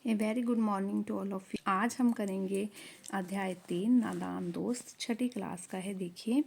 A very good morning to all of you. आज हम करेंगे अध्याय 3 नादान दोस्त, छठी क्लास का है। देखिए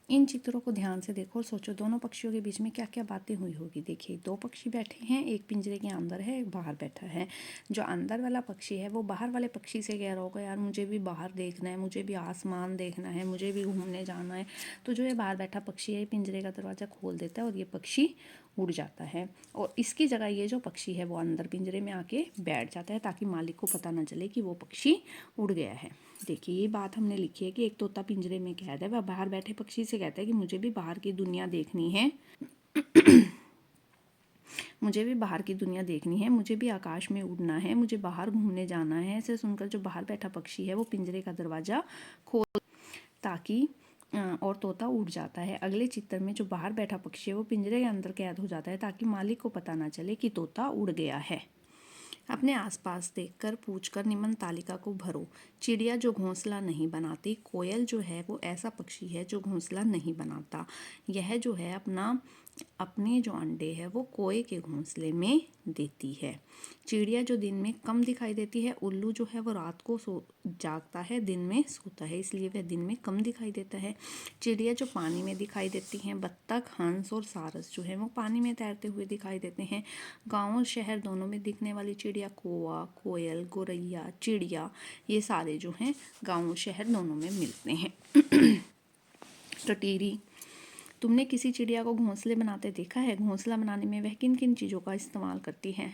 इन चित्रों को ध्यान से देखो और सोचो दोनों पक्षियों के बीच में क्या क्या बातें हुई होगी। देखिए दो पक्षी बैठे हैं, एक पिंजरे के अंदर है, एक बाहर बैठा है। जो अंदर वाला पक्षी है वो बाहर वाले पक्षी से कह रहा होगा यार मुझे भी बाहर देखना है, मुझे भी आसमान देखना है, मुझे भी घूमने जाना है। तो जो ये बाहर बैठा पक्षी है पिंजरे का दरवाज़ा खोल देता है और ये पक्षी उड़ जाता है और इसकी जगह ये जो पक्षी है वो अंदर पिंजरे में आके बैठ जाता है ताकि मालिक को पता ना चले कि वो पक्षी उड़ गया है। देखिए ये बात हमने लिखी है कि एक तोता पिंजरे में कैद है, वह बाहर बैठे पक्षी से कहता है कि मुझे भी बाहर की दुनिया देखनी है मुझे भी बाहर की दुनिया देखनी है, मुझे भी आकाश में उड़ना है, मुझे बाहर घूमने जाना है। ऐसे सुनकर जो बाहर बैठा पक्षी है वो पिंजरे का दरवाज़ा खोल ताकि और तोता उड़ जाता है। अगले चित्र में जो बाहर बैठा पक्षी है वो पिंजरे के अंदर कैद हो जाता है ताकि मालिक को पता ना चले कि तोता उड़ गया है। अपने आसपास देखकर पूछकर निम्न तालिका को भरो। चिड़िया जो घोंसला नहीं बनाती। कोयल जो है वो ऐसा पक्षी है जो घोंसला नहीं बनाता। यह जो है अपने जो अंडे है वो कोए के घोंसले में देती है। चिड़िया जो दिन में कम दिखाई देती है। उल्लू जो है वो रात को जागता है, दिन में सोता है, इसलिए वह दिन में कम दिखाई देता है। चिड़िया जो पानी में दिखाई देती हैं। बत्तख, हंस और सारस जो है वो पानी में तैरते हुए दिखाई देते हैं। गाँव और शहर दोनों में दिखने वाली चिड़िया कौवा, कोयल, गौरैया, चिड़िया, ये सारे जो हैं गाँव और शहर दोनों में मिलते हैं। टटीरी, तुमने किसी चिड़िया को घोंसले बनाते देखा है? घोंसला बनाने में वह किन किन चीज़ों का इस्तेमाल करती है?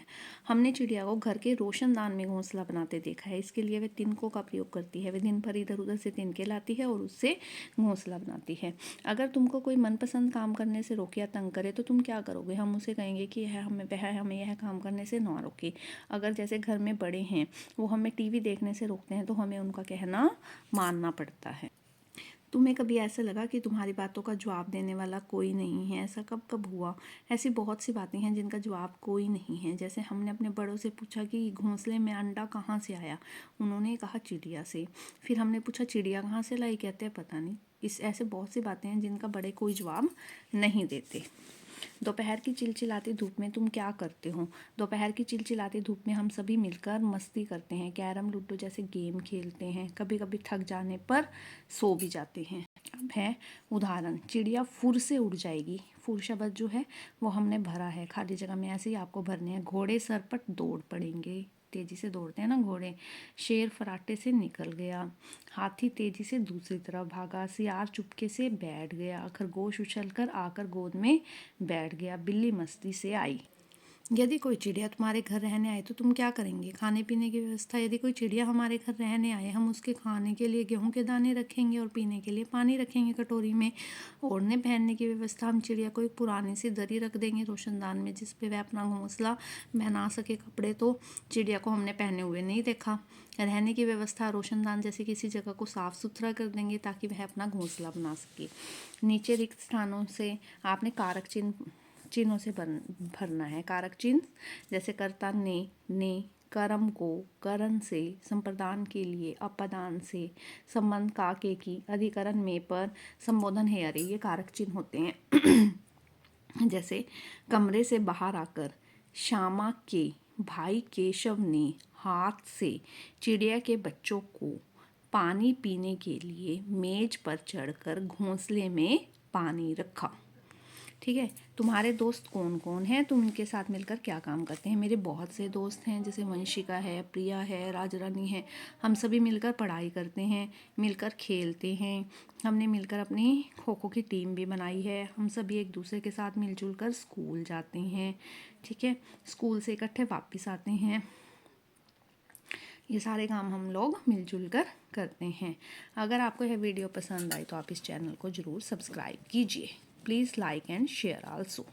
हमने चिड़िया को घर के रोशनदान में घोंसला बनाते देखा है। इसके लिए वह तिनकों का प्रयोग करती है। वह दिन भर इधर उधर से तिनके लाती है और उससे घोंसला बनाती है। अगर तुमको कोई मनपसंद काम करने से रोके या तंग करे तो तुम क्या करोगे? हम उसे कहेंगे कि हमें यह काम करने से ना रोके। अगर जैसे घर में बड़े हैं वो हमें टीवी देखने से रोकते हैं तो हमें उनका कहना मानना पड़ता है। तुम्हें कभी ऐसा लगा कि तुम्हारी बातों का जवाब देने वाला कोई नहीं है? ऐसा कब कब हुआ? ऐसी बहुत सी बातें हैं जिनका जवाब कोई नहीं है। जैसे हमने अपने बड़ों से पूछा कि घोंसले में अंडा कहाँ से आया, उन्होंने कहा चिड़िया से। फिर हमने पूछा चिड़िया कहाँ से लाई, कहते हैं पता नहीं। ऐसे बहुत सी बातें हैं जिनका बड़े कोई जवाब नहीं देते। दोपहर की चिलचिलाती धूप में तुम क्या करते हो? दोपहर की चिलचिलाती धूप में हम सभी मिलकर मस्ती करते हैं, कैरम, लूडो जैसे गेम खेलते हैं। कभी कभी थक जाने पर सो भी जाते हैं। अब है उदाहरण, चिड़िया फुर से उड़ जाएगी। फुर शब्द जो है वो हमने भरा है, खाली जगह में ऐसे ही आपको भरने हैं। घोड़े सरपट दौड़ पड़ेंगे, तेजी से दौड़ते हैं ना घोड़े। शेर फराटे से निकल गया। हाथी तेजी से दूसरी तरफ भागा। सियार चुपके से बैठ गया। खरगोश उछलकर आकर गोद में बैठ गया। बिल्ली मस्ती से आई। यदि कोई चिड़िया तुम्हारे घर रहने आए तो तुम क्या करेंगे? खाने पीने की व्यवस्था। यदि कोई चिड़िया हमारे घर रहने आए, हम उसके खाने के लिए गेहूं के दाने रखेंगे और पीने के लिए पानी रखेंगे कटोरी में। ओढ़ने पहनने की व्यवस्था, हम चिड़िया को एक पुरानी सी दरी रख देंगे रोशनदान में जिस पे वह अपना घोंसला बना सके। कपड़े तो चिड़िया को हमने पहने हुए नहीं देखा। रहने की व्यवस्था, रोशनदान जैसे किसी जगह को साफ सुथरा कर देंगे ताकि वह अपना घोंसला बना सके। नीचे रिक्त स्थानों से आपने कारक चिन्हों से भरना है। कारक चिन्ह जैसे कर्ता ने, कर्म को, करण से, संप्रदान के लिए, अपदान से, संबंध का, के की, अधिकरण में, पर, संबोधन है, अरे, ये कारक चिन्ह होते हैं। जैसे कमरे से बाहर आकर, श्यामा के भाई केशव ने हाथ से चिड़िया के बच्चों को पानी पीने के लिए मेज पर चढ़कर घोंसले में पानी रखा। ठीक है। तुम्हारे दोस्त कौन कौन हैं? तुम उनके साथ मिलकर क्या काम करते हैं? मेरे बहुत से दोस्त हैं, जैसे वंशिका है, प्रिया है, राजरानी है। हम सभी मिलकर पढ़ाई करते हैं, मिलकर खेलते हैं। हमने मिलकर अपनी खो खो की टीम भी बनाई है। हम सभी एक दूसरे के साथ मिलजुल कर स्कूल जाते हैं। ठीक है। स्कूल से इकट्ठे वापस आते हैं। ये सारे काम हम लोग मिलजुल कर करते हैं। अगर आपको यह वीडियो पसंद आई तो आप इस चैनल को ज़रूर सब्सक्राइब कीजिए। Please like and share also.